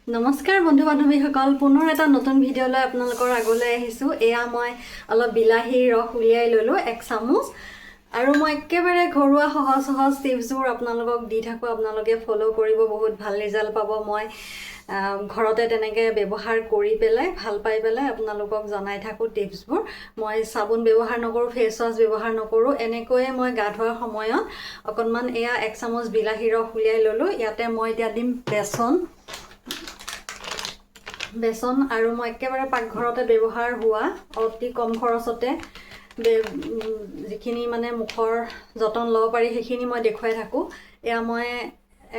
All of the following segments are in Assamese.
নমস্কাৰ বন্ধু বান্ধৱীসকল, পুনৰ এটা নতুন ভিডিঅ'লৈ আপোনালোকৰ আগলৈ আহিছোঁ। এয়া মই অলপ বিলাহী ৰস উলিয়াই ল'লোঁ 1 চামুচ, আৰু মই একেবাৰে ঘৰুৱা সহজ টিপছবোৰ আপোনালোকক দি থাকোঁ। আপোনালোকে ফ'ল' কৰিব, বহুত ভাল ৰিজাল্ট পাব। মই ঘৰতে তেনেকৈ ব্যৱহাৰ কৰি পেলাই ভাল পাই পেলাই আপোনালোকক জনাই থাকোঁ টিপছবোৰ। মই চাবোন ব্যৱহাৰ নকৰোঁ, ফেচ ৱাছ ব্যৱহাৰ নকৰোঁ। এনেকৈয়ে মই গা ধোৱাৰ সময়ত অকণমান এয়া 1 চামুচ বিলাহী ৰস উলিয়াই ল'লোঁ। ইয়াতে মই এতিয়া দিম বেচন, আৰু মই একেবাৰে পাকঘৰতে ব্যৱহাৰ হোৱা অতি কম খৰচতে যিখিনি মানে মুখৰ যতন ল'ব পাৰি সেইখিনি মই দেখুৱাই থাকোঁ। এয়া মই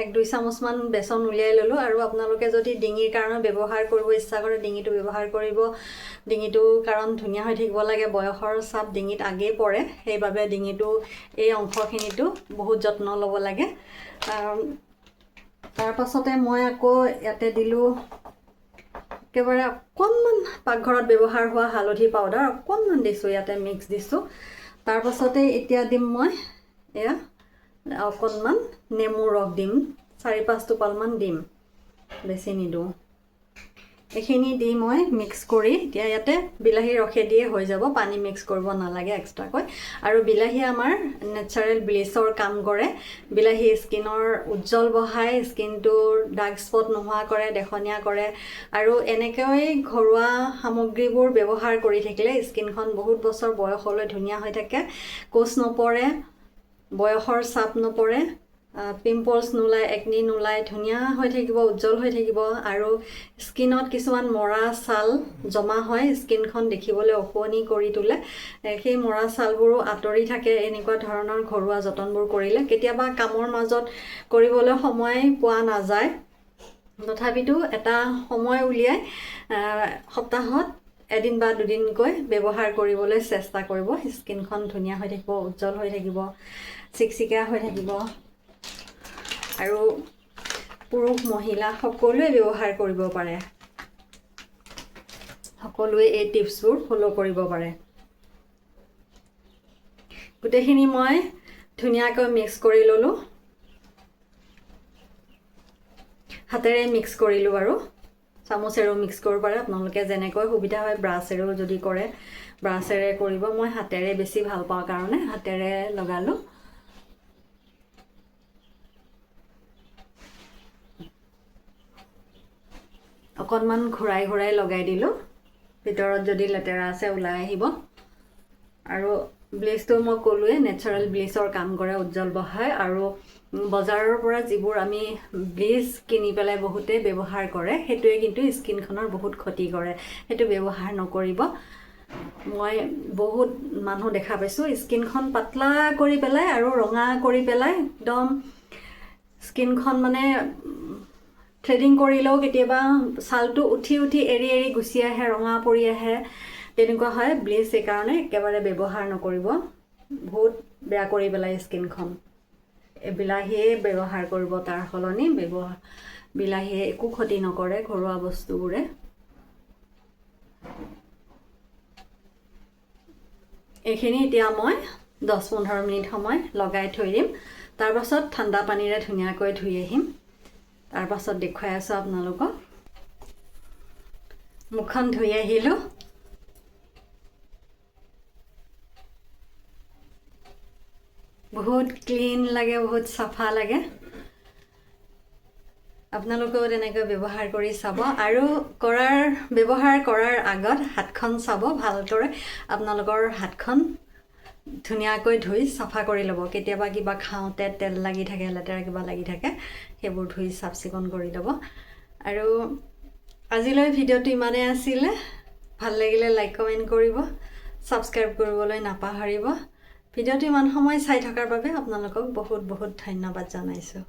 1-2 চামুচমান বেচন উলিয়াই ল'লোঁ। আৰু আপোনালোকে যদি ডিঙিৰ কাৰণে ব্যৱহাৰ কৰিব ইচ্ছা কৰে, ডিঙিটো ব্যৱহাৰ কৰিব। ডিঙিটো কাৰণ ধুনীয়া হৈ থাকিব লাগে, বয়সৰ চাপ ডিঙিত আগেই পৰে, সেইবাবে ডিঙিটো এই অংশখিনিতো বহুত যত্ন ল'ব লাগে। তাৰ পাছতে মই আকৌ ইয়াতে দিলোঁ একেবাৰে অকণমান পাকঘৰত ব্যৱহাৰ হোৱা হালধি পাউডাৰ অকণমান দিছোঁ, ইয়াতে মিক্স দিছোঁ। তাৰ পাছতে এতিয়া দিম মই এয়া অকণমান নেমু ৰস দিম, 4-5 টোপালমান দিম, বেছি নিদিওঁ। এইখিনি দি মই মিক্স কৰি এতিয়া ইয়াতে বিলাহী ৰসেদিয়ে হৈ যাব, পানী মিক্স কৰিব নালাগে এক্সট্ৰাকৈ। আৰু বিলাহী আমাৰ নেচাৰেল ব্লিচৰ কাম কৰে। বিলাহী স্কিনৰ উজ্জ্বল বঢ়ায়, স্কিনটোৰ ডাৰ্ক স্পট নোহোৱা কৰে, দেখনীয়া কৰে। আৰু এনেকৈ ঘৰুৱা সামগ্ৰীবোৰ ব্যৱহাৰ কৰি থাকিলে স্কিনখন বহুত বছৰ বয়সলৈ ধুনীয়া হৈ থাকে, কোচ নপৰে, বয়সৰ চাপ নপৰে, পিম্পলছ নোলায়, একনি নোলায়, ধুনীয়া হৈ থাকিব, উজ্জ্বল হৈ থাকিব। আৰু স্কিনত কিছুমান মৰা ছাল জমা হয়, স্কিনখন দেখিবলৈ অশুৱনি কৰি তোলে, সেই মৰা ছালবোৰো আঁতৰি থাকে এনেকুৱা ধৰণৰ ঘৰুৱা যতনবোৰ কৰিলে। কেতিয়াবা কামৰ মাজত কৰিবলৈ সময় পোৱা নাযায়, তথাপিতো এটা সময় উলিয়াই সপ্তাহত 1 বা 2 দিনকৈ ব্যৱহাৰ কৰিবলৈ চেষ্টা কৰিব। স্কিনখন ধুনীয়া হৈ থাকিব, উজ্জ্বল হৈ থাকিব, চিকচিকীয়া হৈ থাকিব। আৰু পুৰুষ মহিলা সকলোৱে ব্যৱহাৰ কৰিব পাৰে, সকলোৱে এই টিপছবোৰ ফ'ল' কৰিব পাৰে। গোটেইখিনি মই ধুনীয়াকৈ মিক্স কৰি ল'লোঁ, হাতেৰে মিক্স কৰিলোঁ। আৰু চামুচেৰেও মিক্স কৰিব পাৰে, আপোনালোকে যেনেকৈ সুবিধা হয়। ব্ৰাছেৰেও যদি কৰে ব্ৰাছেৰে কৰিব, মই হাতেৰে বেছি ভাল পাওঁ কাৰণে হাতেৰে লগালোঁ। অকণমান ঘূৰাই লগাই দিলোঁ, ভিতৰত যদি লেতেৰা আছে ওলাই আহিব। আৰু ব্লিচটো মই ক'লোৱে নেচাৰেল ব্লিচৰ কাম কৰে, উজ্জ্বল বঢ়ায়। আৰু বজাৰৰ পৰা যিবোৰ আমি ব্লিচ কিনি পেলাই বহুতে ব্যৱহাৰ কৰে, সেইটোৱে কিন্তু স্কিনখনৰ বহুত ক্ষতি কৰে, সেইটো ব্যৱহাৰ নকৰিব। মই বহুত মানুহ দেখা পাইছোঁ স্কিনখন পাতলা কৰি পেলাই আৰু ৰঙা কৰি পেলাই, একদম স্কিনখন মানে থ্ৰেডিং কৰিলেও কেতিয়াবা ছালটো উঠি এৰি গুচি আহে, ৰঙা পৰি আহে, তেনেকুৱা হয়। ব্লিচ সেইকাৰণে একেবাৰে ব্যৱহাৰ নকৰিব, বহুত বেয়া কৰি পেলাই স্কিনখন। বিলাহীয়ে ব্যৱহাৰ কৰিব, তাৰ সলনি বিলাহীয়ে একো ক্ষতি নকৰে, ঘৰুৱা বস্তুবোৰে। এইখিনি এতিয়া মই 10-15 মিনিট সময় লগাই থৈ দিম। তাৰ পাছত ঠাণ্ডা পানীৰে ধুনীয়াকৈ ধুই আহিম। তাৰ পাছত দেখুৱাই আছোঁ আপোনালোকক। মুখখন ধুই আহিলোঁ, বহুত ক্লিন লাগে, বহুত চাফা লাগে। আপোনালোকেও তেনেকৈ ব্যৱহাৰ কৰি চাব। আৰু ব্যৱহাৰ কৰাৰ আগত হাতখন চাব ভালদৰে, আপোনালোকৰ হাতখন ধুনীয়াকৈ ধুই চাফা কৰি ল'ব। কেতিয়াবা কিবা খাওঁতে তেল লাগি থাকে, লেতেৰা কিবা লাগি থাকে, সেইবোৰ ধুই চাফ চিকুণ কৰি ল'ব। আৰু আজিলৈ ভিডিঅ'টো ইমানেই আছিলে। ভাল লাগিলে লাইক কমেণ্ট কৰিব, ছাবস্ক্ৰাইব কৰিবলৈ নাপাহৰিব। ভিডিঅ'টো ইমান সময় চাই থকাৰ বাবে আপোনালোকক বহুত ধন্যবাদ জনাইছোঁ।